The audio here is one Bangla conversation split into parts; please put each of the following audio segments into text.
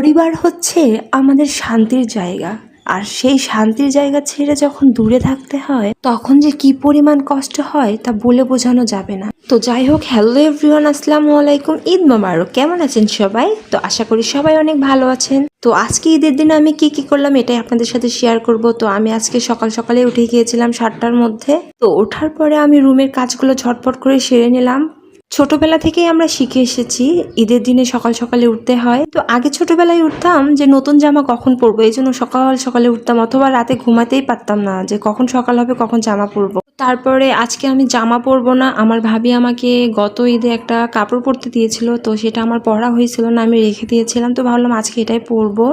পরিবার হচ্ছে আমাদের শান্তির জায়গা। আর সেই শান্তির জায়গা ছেড়ে যখন দূরে থাকতে হয় তখন যে কি পরিমাণ কষ্ট হয় তা বলে বোঝানো যাবে না। তো যাই হোক, হ্যালো এভরিওয়ান, আসসালামু আলাইকুম, ঈদ মোবারক। কেমন আছেন সবাই? তো আশা করি সবাই অনেক ভালো আছেন। তো আজকে ঈদের দিনে আমি কি করলাম এটাই আপনাদের সাথে শেয়ার করব। তো আমি আজকে সকালে উঠে গিয়েছিলাম 7টার মধ্যে। তো ওঠার পরে আমি রুমের কাজগুলো ঝটপট করে সেরে নিলাম। ছোটবেলা থেকেই আমরা শিখে এসেছি ঈদের দিনে সকালে উঠতে হয়। তো আগে ছোটবেলায় উঠতাম যে নতুন জামা কখন পরবো, এই জন্য সকালে উঠতাম, অথবা রাতে ঘুমাতেই পারতাম না যে কখন সকাল হবে কখন জামা পরবো। তারপরে আজকে আমি জামা পরবো না, আমার ভাবি আমাকে গত ঈদে একটা কাপড় পরতে দিয়েছিল, তো সেটা আমার পরা হয়েছিল না, আমি রেখে দিয়েছিলাম। তো ভাবলাম আজকে এটাই পরবো।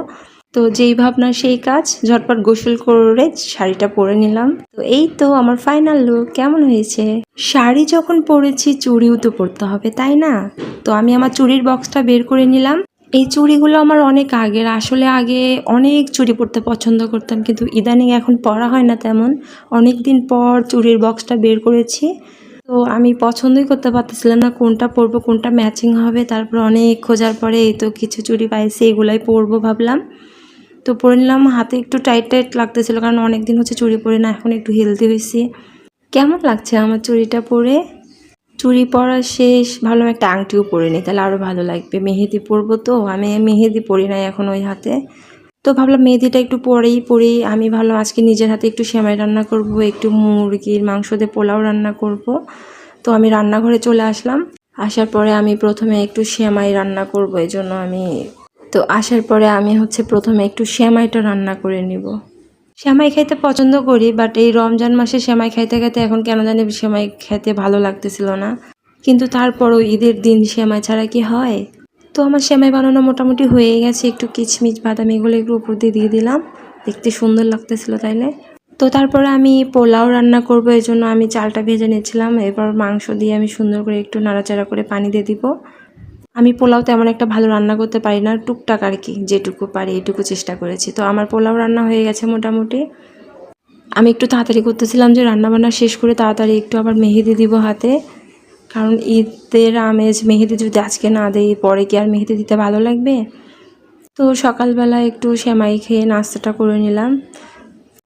তো যেই ভাবনা সেই কাজ, ঝটপট গোসল করে শাড়িটা পরে নিলাম। তো এই তো আমার ফাইনাল লুক। কেমন হয়েছে? শাড়ি যখন পরেছি চুড়িও তো পরতে হবে, তাই না? তো আমি আমার চুড়ির বক্সটা বের করে নিলাম। এই চুড়িগুলো আমার অনেক আগের, আসলে আগে অনেক চুড়ি পরতে পছন্দ করতাম, কিন্তু ইদানিং এখন পরা হয় না তেমন। অনেক দিন পর চুড়ির বক্সটা বের করেছি। তো আমি পছন্দই করতে পারতেছিলাম না কোনটা পরবো, কোনটা ম্যাচিং হবে। তারপর অনেক খোঁজার পরে এই তো কিছু চুড়ি পাইছি, এগুলাই পরবো ভাবলাম। তো পরে নিলাম। হাতে একটু টাইট লাগতেছিল, কারণ অনেক দিন হচ্ছে চুড়ি পরে না, এখন একটু হেলদি হয়েছি। কেমন লাগছে আমার চুড়িটা পরে? চুড়ি পরা শেষ, ভালো একটা আংটিও পরে নিই, তাহলে আরও ভালো লাগবে। মেহেদি পরবো, তো আমি মেহেদি পরি নাই এখন ওই হাতে। তো ভাবলাম মেহেদিটা একটু পরি। আমি ভাবলাম আজকে নিজের হাতে একটু সেমাই রান্না করব, একটু মুরগির মাংস দিয়ে পোলাও রান্না করব। তো আমি রান্নাঘরে চলে আসলাম। আসার পরে আমি প্রথমে একটু সেমাই রান্না করব, এই জন্য আসার পরে আমি প্রথমে একটু সেমাইটা রান্না করে নিব। সেমাই খাইতে পছন্দ করি, বাট এই রমজান মাসে সেমাই খাইতে এখন কেন জানি সেমাই খেতে ভালো লাগতেছিল না। কিন্তু তারপরও ঈদের দিন সেমাই ছাড়া কি হয়? তো আমার সেমাই বানানো মোটামুটি হয়ে গেছে। একটু কিচমিচ বাদাম এগুলো একটু উপর দিয়ে দিলাম, দেখতে সুন্দর লাগতেছিল তাইলে। তো তারপরে আমি পোলাও রান্না করব, এই জন্য আমি চালটা ভেজে নিয়েছিলাম। এরপর মাংস দিয়ে আমি সুন্দর করে একটু নাড়াচাড়া করে পানি দিয়ে দিব। আমি পোলাও তেমন একটা ভালো রান্না করতে পারি না, টুকটাক আর কি, যেটুকু পারি এইটুকু চেষ্টা করেছি। তো আমার পোলাও রান্না হয়ে গেছে মোটামুটি। আমি একটু তাড়াতাড়ি করতেছিলাম যে রান্নাবান্না শেষ করে তাড়াতাড়ি একটু আবার মেহেদি দিব হাতে, কারণ ঈদের আমেজ মেহেদি যদি আজকে না দেই পরে কি আর মেহেদি দিতে ভালো লাগবে? তো সকালবেলা একটু সেমাই খেয়ে নাস্তাটা করে নিলাম।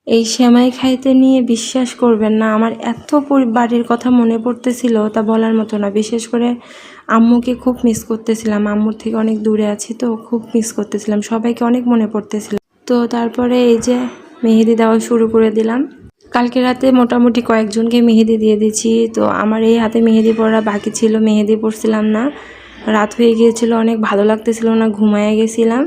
এই সেমাই খাইতে নিয়ে বিশ্বাস করবেন না, আমার এত বাড়ির কথা মনে পড়তেছিল তা বলার মতো না। বিশেষ করে আম্মুকে খুব মিস করতেছিলাম, আম্মুর থেকে অনেক দূরে আছি, তো খুব মিস করতেছিলাম, সবাইকে অনেক মনে পড়তেছিল। তো তারপরে এই যে মেহেদি দেওয়া শুরু করে দিলাম। কালকে রাতে মোটামুটি কয়েকজনকে মেহেদি দিয়ে দিচ্ছি। তো আমার এই হাতে মেহেদি পড়া বাকি ছিল, মেহেদি পড়ছিলাম না, রাত হয়ে গিয়েছিল, অনেক ভালো লাগতেছিল না, ঘুমায় গেছিলাম।